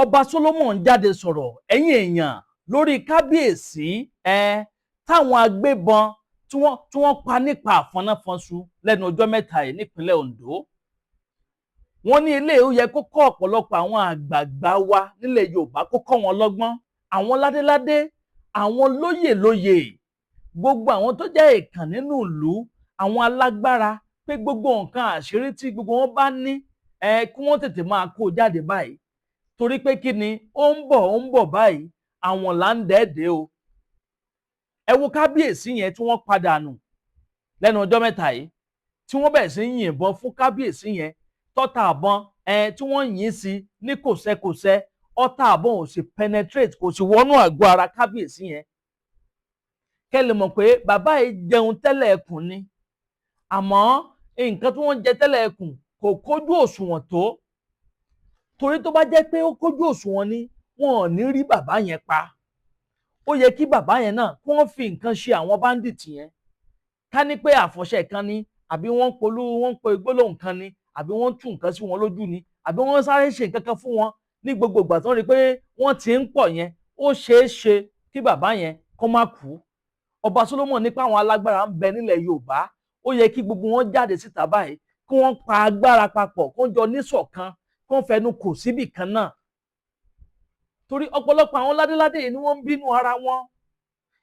Ọba Solomon jáde sọ̀rọ̀ ẹ̀yin èèyàn lórí kábíyèsí táwọn agbébọn tí wọ́n pa nípa àfọnáfọnsu lẹ́nu ọjọ́ mẹ́ta yìí nípínlẹ̀ Ondo. Wọ́n ní eléyìí ó yẹ kó kọ́ ọ̀pọ̀lọpọ̀ àwọn àgbààgbà wa nílẹ̀ Yorùbá kó kọ́ wọn lọ́gbọ́n, àwọn ládéládé, àwọn lóyèlóyè, gbogbo àwọn tó jẹ́ èèkàn nínú ìlú, àwọn alágbára, pé gbogbo nǹkan àṣírí tí gbogbo wọn bá ní kí wọ́n tètè máa kó jáde báyìí, torí pé kí ni ó ń bọ̀ báyìí, àwọn là ń dẹ́ẹ̀dẹ́ o. Ẹ wo kábíyèsí yẹn tí wọ́n padà nù lẹ́nu ọjọ́ mẹ́ta yìí, tí wọ́n bẹ̀rẹ̀ sí ń yìnbọn fún kábíyèsí yẹn, tọ́ta àbọn tí wọ́n yìn sí ní kòsẹ́kòsẹ́, ọta àbọn ò sì penetrate, kò sì wọnú àgọ́ ara kábíyèsí yẹn. Kẹ́ lè mọ̀ pé bàbá yìí jẹun tẹ́lẹ̀ ẹkùn ni, àmọ́ nǹkan tí wọ́n jẹ tẹ́lẹ̀ ẹkùn kò kójú òṣùwọ̀n tó, torí tó bá jẹ́ pé ó kójú òṣùwọ̀n ni wọn ò ní rí bàbá yẹn pa. Ó yẹ kí bàbá yẹn náà kí wọ́n fi nǹkan ṣe àwọn báńdíìtì yẹn. Ká ní pé àfọ̀ṣẹ kan ni, àbí wọ́n pe gbólóhùn kan ni, àbí wọ́n tú nǹkan sí wọn lójú ni, àbí wọ́n sáré ṣe nǹkan kan fún wọn ní gbogbo ìgbà tó ń rí pé wọ́n ti ń pọ̀ yẹn, ó ṣeé ṣe kí bàbá yẹn kó má kú. Ọba Solomon nípa àwọn alágbára ń bẹ nílẹ̀ Yorùbá, ó yẹ kí gbogbo wọn jáde síta báyìí, kí wọ́n pa agbára papọ̀, kí wọ́n jọ níṣọ̀kan, kí wọ́n fẹnu kò síbì kan náà. Torí ọ̀pọ̀lọpọ̀ àwọn ládéládé yìí ni wọ́n ń bínú ara wọn.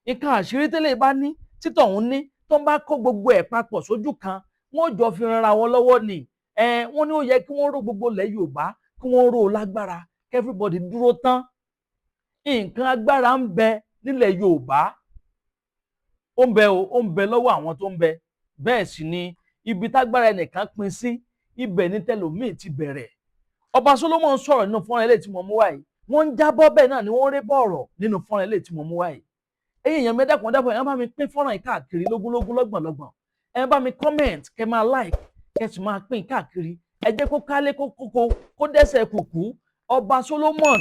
Nǹkan àṣírí tẹ́lẹ̀ bá ní, títọ̀hún ní, tó ń bá kó gbogbo ẹ̀ papọ̀ sójú kan, wọ́n jọ fi ranra wọn lọ́wọ́ ni. Wọ́n ní ó yẹ kí wọ́n ró gbogbo ilẹ̀ Yorùbá, kí wọ́n ró lágbára, kí everybody dúró tán. Nǹkan agbára ń bẹ nílẹ̀ Yorùbá, ó ń bẹ o, ó ń bẹ lọ́wọ́ àwọn tó ń bẹ. Bẹ́ẹ̀ sì ni ibi tágbára ẹnìkan pin sí, ibẹ̀ ní tẹlòmíì ti bẹ̀rẹ̀. Ọba Solomon sọ̀rọ̀ nínú fọ́nrán eléyìí tí mo mú wáyé, wọ́n ń jábọ́ bẹ́ẹ̀ náà ni wọ́n rí bọ̀rọ̀ nínú fọ́nrán eléyìí tí mo mú wáyé. Ẹ̀yin èèyàn mẹ́dàkùn dábọ̀ ẹ bá mi pín fọ́nrán yìí káàkiri lógúnlógún lọ́gbọ̀nlọ́gbọ̀n, ẹ bá mi comment, kẹ máa like, kẹ sì máa pín káàkiri, ẹ jẹ́ kó kálé kó dẹ́sẹ̀ kùkú. Ọba Solomon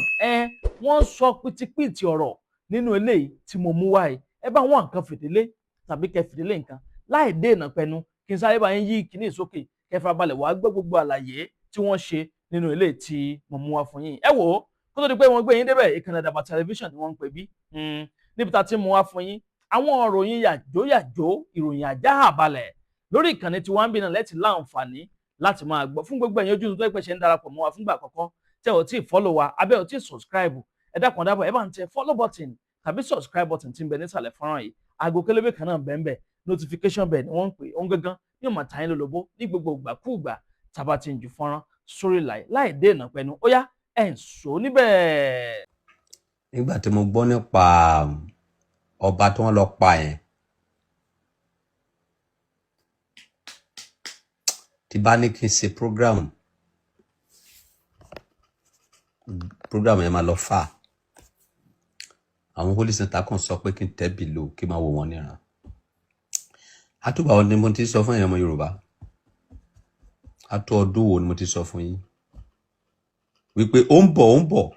wọ́n sọ pìtìpìtì ọ̀rọ̀ nínú eléyìí tí mo mú wáyé. Ẹ bá wọn nǹkan fìdílé tàbí kẹ fìdílé nǹkan láì dènà pẹnu, kí n sáré bá yín yí kíní ìsókè, kẹ farabalẹ̀ wá gbọ́ gbogbo àlàyé tí wọ́n ṣe nínú eléyìí tí mo mú wá fún yín. Ẹ wò ó, kó tó di pé wọ́n gbé yín débẹ̀, ìkànnì Àdàbà tẹlifíṣàn ni wọ́n ń pè bí, níbi tá a ti mú wá fún yín àwọn ìròyìn yàjóyàjó, ìròyìn àjáàbalẹ̀ lórí ìkànnì tí wọ́n ń bí náà lẹ́tì láǹfààní láti máa gbọ́. Fún gbogbo ẹ̀yin ojú tó pẹ́ ṣe ń darapọ̀ mọ́ wa fúngbà àkọ́kọ́, tẹ́ ò tí ì follow wa, abẹ́ ò tí ì subscribe, ẹ dákun dábọ̀ ẹ bá ń tẹ follow button tàbí subscribe button tí ń bẹ nísàlẹ̀ fọ́nrán yìí. Aago kélébé kan náà bẹ́ẹ̀ notification bell ni wọ́n ń pè, ó ń gángan ní ọmọ tàyín lólobó ní gbogbo ìgbàkúùgbà tàbá ti ń ju fọ́nrán sórí láì dènà pẹnu. Ó yá ẹ̀ ń sọ níbẹ̀. Nígbà tí mo gbọ́ nípa ọba tí wọ́n lọ pa yẹn, tí bá ní kí n ṣe program yẹn máa lọ fà. Àwọn holy center kan sọ pé kí n tẹ́ below kí n máa wò wọ́n níran. Àtúbà ọdún ni mo ti sọ fún ẹ̀yin ọmọ Yorùbá, àtú ọdún wo ni mo ti sọ fún yín wípé ó ń bọ̀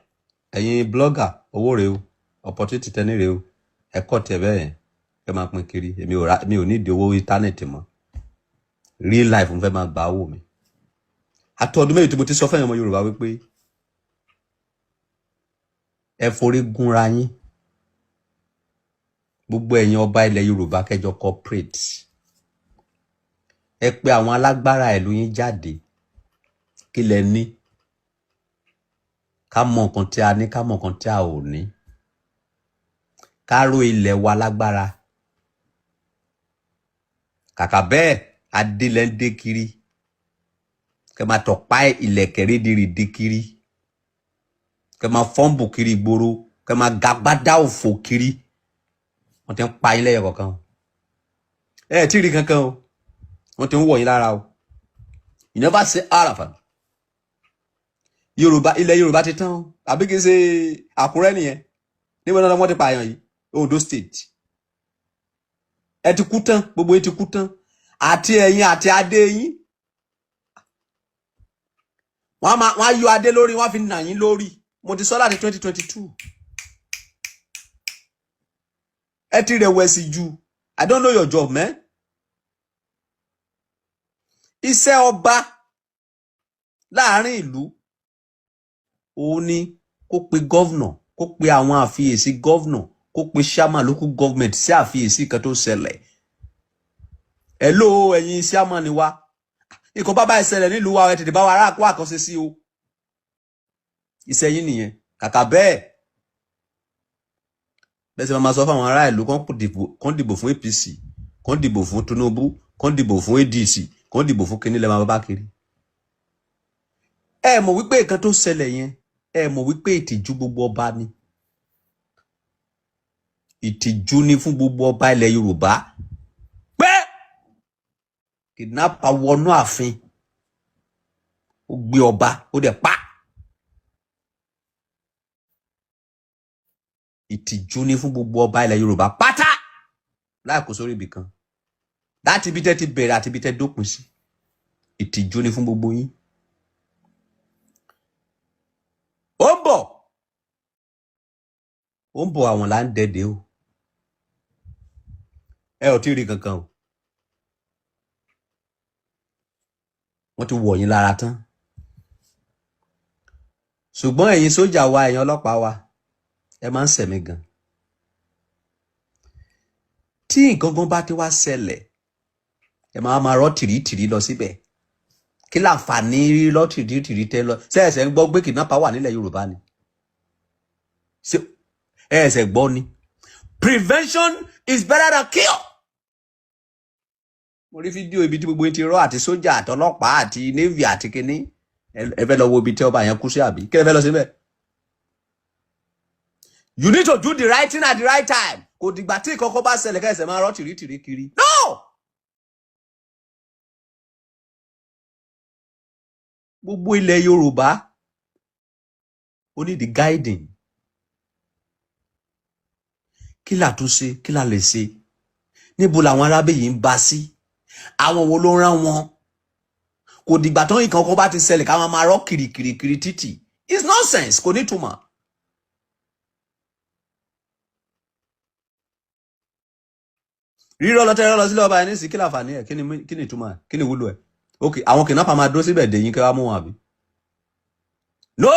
ẹ̀yin blogger, owó rèé o, opportunity tẹ́ni rèé o, ẹ̀kọ́ tẹ̀ bẹ́ẹ̀ yẹn ẹ máa pín kiri. Èmi ò ní ìdí owó íńtánẹ́ẹ̀tì mọ́, real life ń fẹ́ máa gbà wò mí. Àtú ọdún méjì tí mo ti sọ fún ẹ̀yin ọmọ Yorùbá wípé ẹ forí gúnra yín, gbogbo ẹ̀yin ọba ilẹ̀ Yorùbá kẹjọ corporate, ẹ pé àwọn alágbára ìlú yín jáde, kí lẹ ní, ká mọ nǹkan tí a ní, ká mọ nǹkan tí a ò ní, ká ró ilẹ̀ wa lágbára. Kàkà bẹ́ẹ̀ adélẹ̀ ń dé kiri, kẹ máa tọ̀pá ilẹ̀kẹ̀ rédèrèdè kiri, kẹ máa fọ́ǹbù kiri ìgboro, kẹ máa gagbádá òfò kiri. Wọ́n ti ń pa yín lẹ́yọ kọ̀ọ̀kan o, ẹ tí rí kankan o, wọ́n ti ń wọ̀ yín lára o. You never say Arafa. Yorùbá, ilẹ̀ Yorùbá ti tán o, àbí kì í ṣe Àkúrẹ́ nìyẹn, níbo náà wọ́n ti pààyàn yìí, Ondo state. Ẹ ti kú tán, gbogbo yín ti kú tán, àti ẹ̀yin àti adé yín. Wọ́n á yọ adé lórí, wọ́n á fi nà yín lórí. Mo ti sọ láti 2022. Ẹ ti rẹ̀wẹ̀sì jù. I don't know your job, man. Iṣẹ́ ọba láàrin ìlú òun ni kó pe governor, kó pe àwọn àfiyèsí governor, kó pe chairman local government sí àfiyèsí kan tó ṣẹlẹ̀. Hello ẹ̀yin chairman ni wá. Nǹkan bá bá ìṣẹ̀lẹ̀ nílùú wa ẹ tètè bá wa ará kó àkànṣe sí o. Iṣẹ́ yín nìyẹn. Kàkà bẹ́ẹ̀. Bẹ́ẹ̀ sì máa sọ fún àwọn ará ìlú kán dìbò fún APC, kán dìbò fún Tinubu, kán dìbò fún ADC, kán dìbò fún kíní lẹ́ máa bá kiri. Ẹ mọ̀ wípé nǹkan tó ṣẹlẹ̀ yẹn, ẹ mọ̀ wípé ìtìjú gbogbo ọba ni. Ìtìjú ni fún gbogbo ọba ilẹ̀ Yorùbá. Pé kidnapper wọnú ààfin, ó gbé ọba, ó dẹ̀ pa. Ìtìjú ni fún gbogbo ọba ilẹ̀ Yorùbá pátá láìkó sórí ibì kan. Láti ibi tẹ́ ti bẹ̀rẹ̀ àti ibi tẹ́ dópin sí. Ìtìjú ni fún gbogbo yín. Ó ń bọ̀ Awon Ladede o. Ẹ ò tí rí kankan o. Wọ́n ti wọ̀ yín lára tán. Ṣùgbọ́n ẹ̀yin sójà wa, ẹ̀yin ọlọ́pàá wa, ẹ máa ń ṣẹ̀mí gan. Tí nǹkan gan bá ti wá ṣẹlẹ̀, ẹ máa rọ́ tìrítìrí lọ síbẹ̀. Kí láǹfààní rí lọ tìrítìrí tẹ́ lọ? Ṣé ẹ̀ṣẹ̀ ń gbọ́ pé kidnapper wà nílẹ̀ Yorùbá ni? Ṣé ẹ̀ṣẹ̀ gbọ́ ni? Prevention is better than cure. Mo rí fídíò ibi tí gbogbo yín ti rọ́ àti sójà àti ọlọ́pàá àti navy àti kíní. Ẹ fẹ́ lọ wo ibi tí ọba yẹn kú sí àbí? Kí lẹ fẹ́ lọ síbẹ̀? You need to do the right thing at the right time. Kò dìgbà tí ìkọ̀kọ̀ bá ṣẹlẹ̀ kẹ́sẹ̀ máa rọ́ tìrítìrí kiri. No! Gbogbo ilẹ̀ Yorùbá ó ní the guiding. Kí la tún ṣe? Kí la lè ṣe? Níbo làwọn arábẹ́ yìí ń bá sí? Àwọn wo ló rán wọn? Kò dìgbà tán ìkọ̀kọ̀ bá ti ṣẹlẹ̀ ká máa rọ́ kiri títì. It's nonsense. Kò ní túmọ̀. Rírọ́ lọ́tẹ́rọ́ lọ sílẹ̀ ọba ẹni sí kí láǹfààní ẹ̀? Kí ni ìtumọ̀ ẹ̀? Kí ni ìwúlò ẹ̀? Ok, àwọn kidnapper máa dó síbẹ̀ dè yín kí wá mú wọn àbí? No!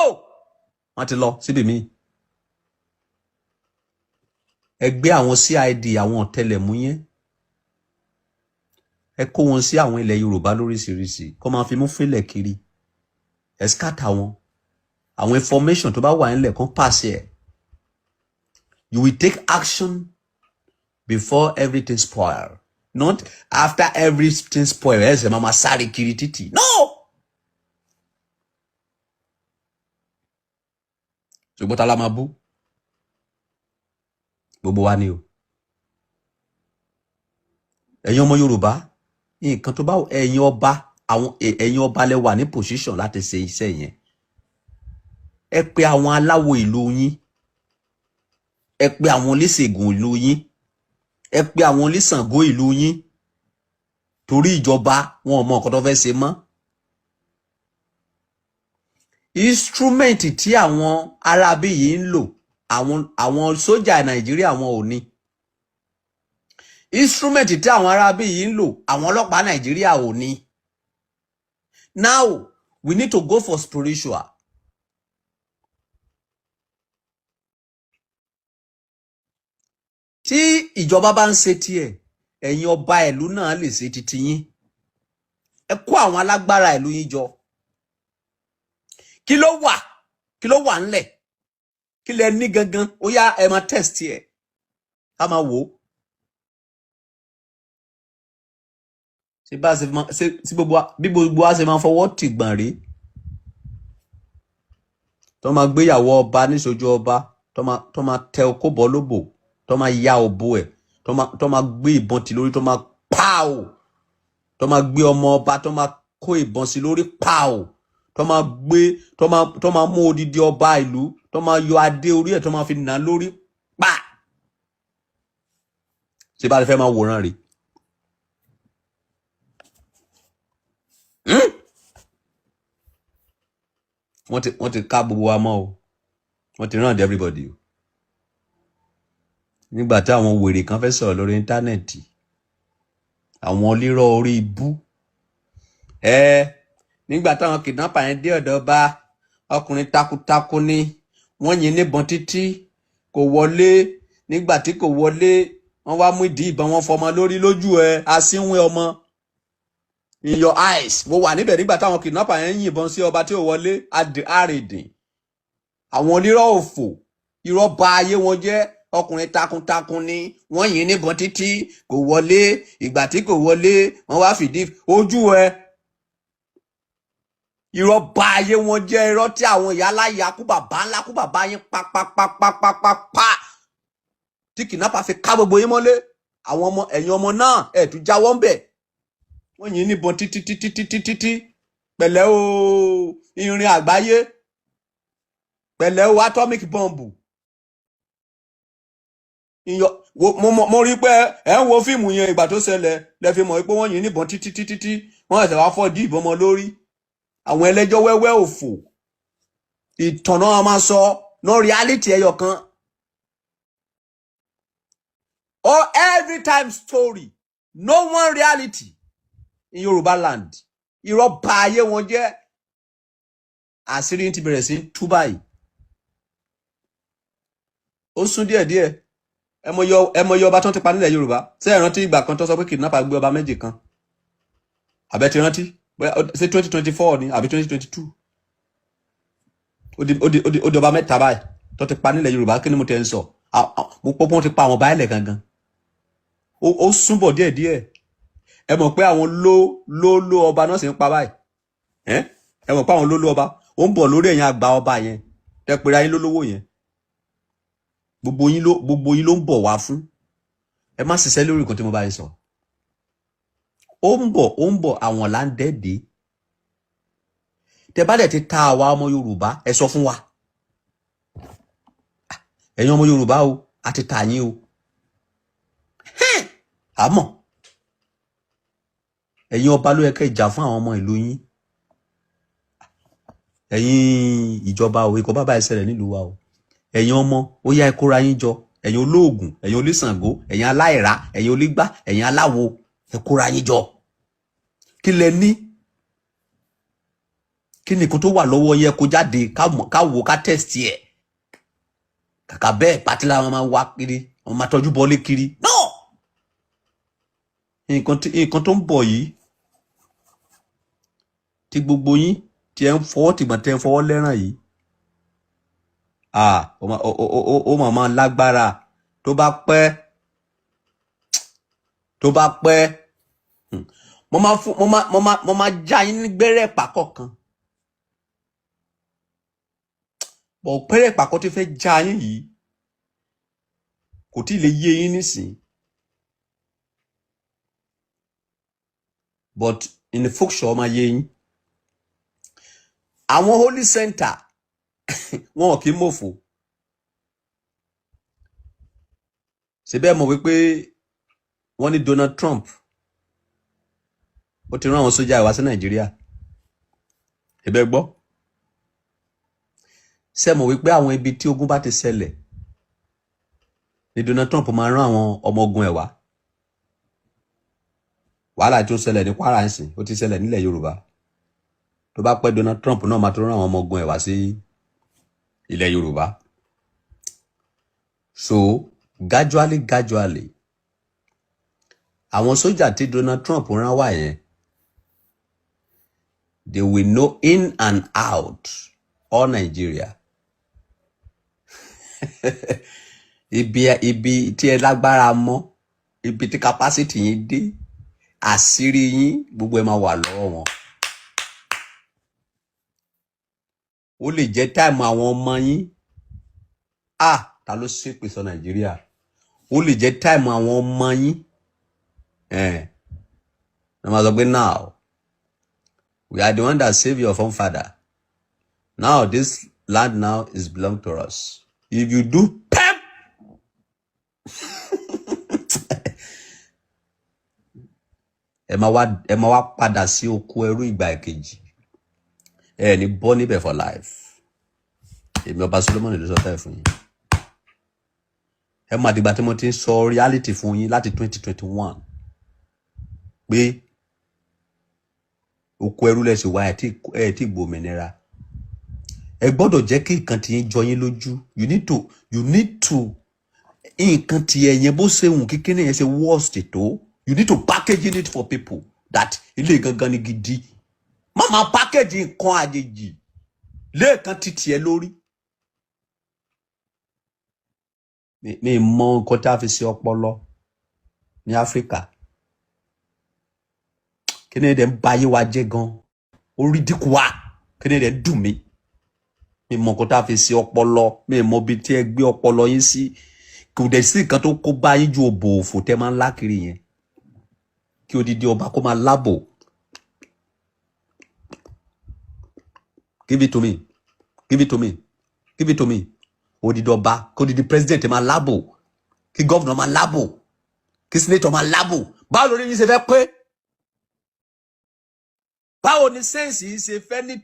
Wọ́n ti lọ síbi míì. Ẹ gbé àwọn CID, àwọn ọ̀tẹlẹ̀múyẹ́. Ẹ kó wọn sí àwọn ilẹ̀ Yorùbá lóríṣiríṣi kó máa fi mú fílẹ̀ kiri. Ẹ scatter wọn. Àwọn information tó bá wà nílẹ̀ kan pàṣẹ ẹ̀. You will take action before everything spoil. Not after everything spoil. Ẹ ṣe máa sáré kiri títì. No! Ṣùgbọ́n ta la máa bú? Gbogbo wa ni o. Ẹ̀yin ọmọ Yorùbá, nǹkan tó bá ẹ̀yin ọba lẹ wà ní position láti ṣe iṣẹ́ yẹn. Ẹ pè àwọn aláwo ìlú yín. Ẹ pè àwọn oníṣègùn ìlú yín. Ẹ pè àwọn oníṣàngó ìlú yín. Torí ìjọba wọn ò mọ nǹkan tó fẹ́ ṣe mọ́. Instrument tí àwọn arábí yìí ń lò, àwọn sójà Nàìjíríà wọn ò ní. Instrument tí àwọn arábí yìí ń lò, àwọn ọlọ́pàá Nàìjíríà ò ní. Now, we need to go for spiritual. Tí ìjọba bá ń ṣe tiẹ̀, ẹ̀yin ọba ìlú náà lè ṣe titi yín. Ẹ kó àwọn alágbára ìlú yín jọ. Kí ló wà ńlẹ̀? Kí lẹ ní gangan? Ó yá ẹ máa test ẹ̀. Ká máa wò ó. Bí gbogbo wa ṣe máa fọwọ́ tìgbọ̀n rí. Tó máa gbéyàwó ọba níṣojú ọba. Tó máa tẹ okó bọ́ lóbò. Tó máa ya òbò ẹ̀. Tó máa gbé ìbọn tì lórí. Tó máa pàó. Tó máa gbé ọmọ ọba. Tó máa kó ìbọn sí lórí pàó. Tó máa mú odidi ọba ìlú. Tó máa yọ adé orí ẹ̀. Tó máa fi nà lórí pa. Ṣé bá lè fẹ́ máa wòran rí? Wọ́n ti ká gbogbo wa mọ́ o. Wọ́n ti rán everybody o. Nígbà tí àwọn wèrè kan fẹ́ sọ̀rọ̀ lórí íńtánẹ́ẹ̀tì, àwọn onírọ́ orí ibú. Nígbà táwọn kidnapper yẹn dé ọ̀dọ̀ ọba, ọkùnrin takuntakun ni wọ́n yìn níbọn títí kò wọlé, nígbà tí kò wọlé wọ́n wá mú ìdí ìbọn wọn fọmọ lórí lójú ẹ asínwín ọmọ in your eyes. Mo wà níbẹ̀ nígbà táwọn kidnapper yẹn yìnbọn sí ọba tí ò wọlé àrèdìn. Àwọn onírọ́ òfò, irọ́ bà ayé wọn jẹ́. Ọkùnrin takuntakun ni wọ́n yìn níbọn títí kò wọlé, ìgbà tí kò wọlé wọ́n wá fìdí ojú ẹ. Irọ́ bà ayé wọn jẹ́, irọ́ tí àwọn ìyá aláya kú bàbá ńlá kú bàbá yín pa tí kidnapper fi ká gbogbo yín mọ́lé. Àwọn ọmọ ẹ̀yin ọmọ náà ẹ̀ tún jáwọ́ ń bẹ̀. Wọ́n yìn níbọn títí pẹ̀lẹ́ o irin àgbáyé, pẹ̀lẹ́ o atomic bomb. Mo rí pé ẹ ń wo fíìmù yẹn ìgbà tó ṣẹlẹ̀ lẹ fi mọ̀ pé wọ́n yìn níbọn títí wọ́n ẹ̀sẹ̀ wá fọ́ dí ìbọn mọ́ lórí. Àwọn ẹlẹ́jọ́ wẹ́wẹ́ òfò ìtàn náà máa sọ no reality ẹyọ kan. Or every time story, no one reality in Yoruba land. Irọ́ bà ayé wọn jẹ́. Àṣírí ti bẹ̀rẹ̀ sí tú báyìí. Ó sún díẹ̀díẹ̀. Ẹ mọ iye ọba tó ti pa nílẹ̀ Yorùbá. Ṣé ẹ rántí ìgbà kan tó sọ pé kidnapper gbé ọba méjì kan? Àbẹ́ ti rántí? Ṣé 2024 ni àbí 2022? Ó di ọba mẹ́ta báyìí tó ti pa nílẹ̀ Yorùbá. Kí ni mo tẹ́ ń sọ? Mo pọ́pọ́n ti pa àwọn ọba ẹlẹ̀ gangan. Ó súnbọ̀ díẹ̀díẹ̀. Ẹ mọ̀ pé àwọn ló ọba náà sì ń pa báyìí. Ẹ mọ̀ pé àwọn ló ọba ó ń bọ̀ lórí ẹ̀yin àgbà ọba yẹn tẹ́ pera yín lólówó yẹn. Gbogbo yín ló ń bọ̀ wá fún. Ẹ má ṣiṣẹ́ lórí nǹkan tí mo bá yín sọ. Ó ń bọ̀ àwọn Ladede. Tẹ́ bá dẹ̀ ti ta àwa ọmọ Yorùbá ẹ sọ fún wa. Ẹ̀yin ọmọ Yorùbá o a ti ta yín o. Àmọ́ ẹ̀yin ọba ló yẹ kẹ́ jà fún àwọn ọmọ ìlú yín. Ẹ̀yin ìjọba o ikọ̀ bàbá ìṣẹ̀lẹ̀ nílùú wa o. Ẹ̀yin ọmọ ó yá ẹ kóra yín jọ. Ẹ̀yin olóògùn, ẹ̀yin olísàngó, ẹ̀yin aláìrá, ẹ̀yin olígbá, ẹ̀yin aláwo ẹ kóra yín jọ. Kí lẹ ní? Kí ni nǹkan tó wà lọ́wọ́ yẹ kó jáde ká wò ká test ẹ̀. Kàkà bẹ́ẹ̀ pátí làwọn máa wá kiri, wọ́n máa tọ́jú bọ́lé kiri. No! Nǹkan tó ń bọ̀ yìí tí gbogbo yín tí ẹ ń fọwọ́ tìgbọ̀n tẹ́ ń fọwọ́ lẹ́ràn yìí ó máa lágbára tó bá pẹ́ mo máa já yín ní gbẹ́rẹ́ pàkọ́ kan bọ̀ pẹ́rẹ́ pàkọ́ tó fẹ́ já yín yìí kò tí ì lè yé yín nísìn. But in the folk show máa yé yín. Àwọn holy center wọn kì í mọ̀fọ̀. Ṣé bẹ́ẹ̀ mọ̀ wípé wọ́n ní Donald Trump ó ti rán àwọn sójà wá sí Nàìjíríà. Ẹ bẹ́ẹ̀ gbọ́. Ṣé mọ̀ wípé àwọn ibi tí ogun bá ti ṣẹlẹ̀ ní Donald Trump máa rán àwọn ọmọ ogun ẹ̀ wá. Wàhálà tí ó ṣẹlẹ̀ ní Kwara ń sìn ó ti ṣẹlẹ̀ nílẹ̀ Yorùbá. Tó bá pẹ́ Donald Trump náà máa tó rán àwọn ọmọ ogun ẹ̀ wá sí ilẹ̀ Yorùbá. So gradually àwọn sójà tí Donald Trump rán wá yẹn they will know in and out all Nigeria. Ibi tí ẹ lágbára mọ́, ibi tí capacity yín dé, àṣírí yín gbogbo ẹ máa wà lọ́wọ́ wọn. Ó lè jẹ́ táìmù àwọn ọmọ yín. Ta ló ṣépè sọ Nàìjíríà? Ó lè jẹ́ táìmù àwọn ọmọ yín. Ẹ máa sọ pé now we are the one that save your forefather. Now this land now is belong to us. If you do pep ẹ máa wá padà sí oko ẹrú ìgbà kejì. Ẹ ní bọ́ níbẹ̀ for life. Èmi ọba Solomon ló sọ tẹ́ fún yín. Ẹ máa dìgbà tí mo ti ń sọ reality fún yín láti 2021 pé oko ẹrú lẹ́sìn wá ẹ̀ tí gbòmìnira. ẹ gbọ́dọ̀ jẹ́ kí nǹkan tí yín jọ yín lójú. You need to nǹkan tí ẹ̀yẹn bó ṣe hùn kíkíní yẹn ṣe worst tó. You need to package it for people that ilé gangan ni gidi. Má package nǹkan àjèjì lẹ́ẹ̀kan títí ẹ lórí. Mi mọ nǹkan tá a fi ṣe ọpọlọ ní Áfíríkà. Kí ni ẹ̀dẹ̀ ń ba ayé wa jẹ́ gan? Ó rí dínkù wá. Kí ni ẹ̀dẹ̀ dùn mí? Mi mọ nǹkan tá a fi ṣe ọpọlọ. Mi mọ bí tí ẹ gbé ọpọlọ yín sí. Kò dẹ̀ sí nǹkan tó kó bá yín ju òbò òfò tẹ́ máa ń lá kiri yẹn. Kí odidi ọba kó máa lábò. Give it to me. Give it to me. Give it to me. Odidi ọba, kó odidi president máa lábò. Kí governor máa lábò. Kí senator máa lábò. Báwo lórí yín ṣe fẹ́ pé? Báwo ni sense yín ṣe fẹ́ ní?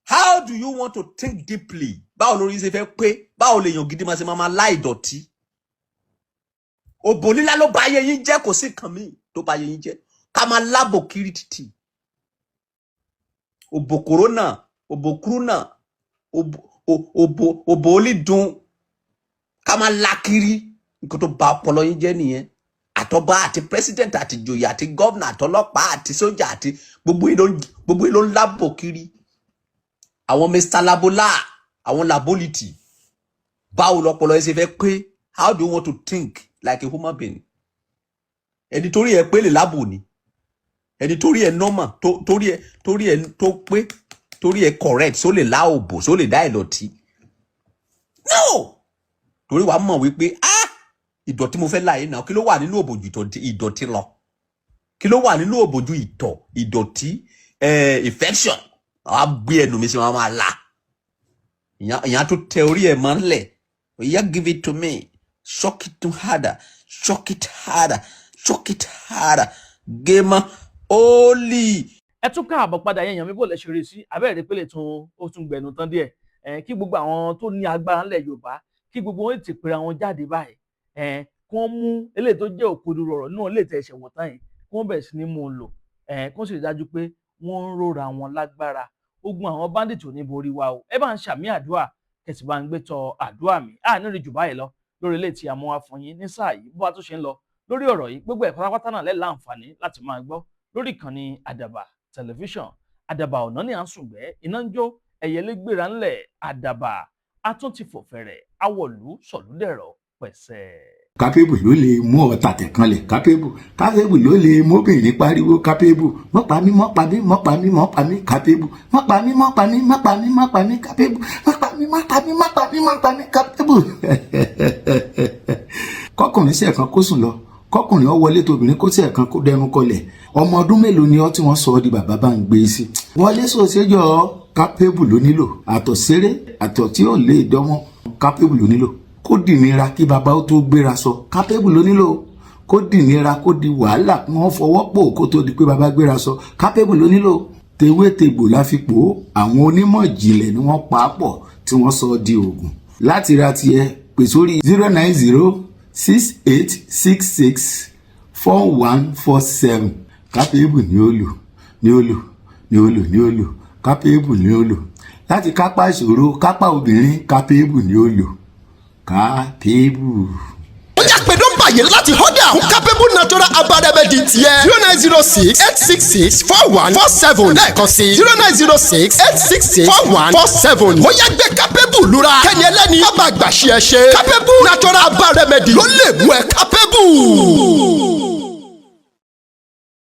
How do you want to think deeply? Báwo lórí yín ṣe fẹ́ pé? Báwo lè yàn gidi máa ṣe máa láì dọ̀tí? Òbò lílá ló bá ayé yín jẹ́, kò sí kan míì tó bá ayé yín jẹ́. Ká máa lábò kiri títì. Òbò corona, òbò krúnà, òbò olídùn. Ká máa lá kiri. Nǹkan tó bá ọpọlọ yín jẹ́ nìyẹn. Àtọba àti president àti ìjòyè àti governor àtọlọ́pàá àti sójà àti gbogbo yín ló ń lábò kiri. Àwọn Mr. Labola, àwọn labolity. Báwo lọpọlọ yín ṣe fẹ́ pé? How do you want to think like a human being? Ẹni torí ẹ pé lè lábò ni. Ẹni torí ẹ normal, torí ẹ tó pé, torí ẹ correct, so lè lá òbò, so lè dá ìdọ̀tí. No! Torí wàá mọ̀ wípé ìdọ̀tí mo fẹ́ láyé náà. Kí ló wà nínú òbòjú ìdọ̀tí lọ? Kí ló wà nínú òbòjú ìdọ̀tí infection? Àwọn gbé ẹnu mi sí wọn máa la. Ìyẹn tó tẹ orí ẹ̀ máa ń lẹ̀. Oya, give it to me. Shock it harder. Shock it harder. Shock it harder. Gamer only. Ẹ tún káàbọ̀ padà yẹn yàn mí bó lẹ ṣe rí sí abẹ́rẹ́ ìpínlẹ̀ ó tún gbẹ̀nu tán díẹ̀. Kí gbogbo àwọn tó ní agbára ńlẹ̀ Yorùbá kí gbogbo wọn ti pera wọn jáde báyìí. Kí wọ́n mú eléyìí tó jẹ́ òkodoro ọ̀rọ̀ náà lè tẹ̀ ẹ̀ṣẹ̀ wọ̀n tán yìí kí wọ́n bẹ̀rẹ̀ sí ní mú un lò. Kí wọ́n sì rí dájú pé wọ́n ń rora wọn lágbára. Ogun àwọn bandit ò ní borí wa o. Ẹ bá ń ṣàmì àdúrà kẹsì bá ń gbé tọ àdúrà mi. Ní rí jù báyìí lọ lórí ilé tí a mú wá fún yín ní sáà yìí bó a tó ṣe ń lọ lórí ọ̀rọ̀ yìí gbogbo ẹ̀ pátápátá náà lẹ́la àǹfààní láti máa gbọ́ lórí ìkànnì Àdàbà tẹlifíṣàn. Àdàbà ọ̀nà ni à ń sùngbẹ́ iná ń jó ẹ̀yẹlé gbéra ńlẹ̀ Àdàbà atún ti fò fẹ̀rẹ̀ awọ̀lú sọ̀lúdẹ̀rọ̀ pẹ̀sẹ̀. Kápébù ló lè mú ọ̀tá tẹ̀kanlẹ̀. Kápébù ló lè móbìnrin pariwo. Kápébù mọ́pamí mọ́pamí mọ́pamí mọ́pamí. Kápébù mọ́pamí mọ́pamí mọ́pamí mọ́pamí. Kápébù mọ́pamí mọ́pamí mọ́pamí mọ́pamí. Kápébù. Kọ́kùnrin sí ẹ̀kan kó sùn lọ. Kọ́kùnrin ó wọlé tóbìnrin kó sí ẹ̀kan kó dẹnu kọlẹ̀. Ọmọ ọdún mélòó ni ọ tí wọ́n sọ ọ́ di bàbá bá ń gbé sí? Wọlé sòṣèjọ́ Kápébù ló nílò. Àtọ̀séré àtọ̀ tí ó lè dánwọ́ Kápébù ló nílò. Kó dìnira kí bàbá ó tó gbéra sọ. Kápébù ló nílò. Kó dìnira kó di wàhálà wọ́n fọwọ́ pò kó tó di pé bàbá gbéra sọ. Kápébù ló nílò. Tewétegbò la fi pò. Àwọn onímọ̀ ìjìnlẹ̀ ni wọ́n pa á pọ̀ tí wọ́n sọ di oògùn. Láti ra tiẹ̀ pè sórí 09068664147. Kápébù ni ó lò. Kápébù ni ó lò. Láti kápá ìṣòro kápá obìnrin Kápébù ni ó lò. Kápébù. Ó yá pé nọ́mbà yìí láti order fún Capable natural herbal remedy tiẹ̀ 0906-866-4147 lẹ́ẹ̀kan sí 0906-866-4147. Ó yá gbé Capable lura kẹ́ni ẹlẹ́ni bá gbà ṣe ẹ ṣe. Capable natural herbal remedy ló lè mú ẹ Capable.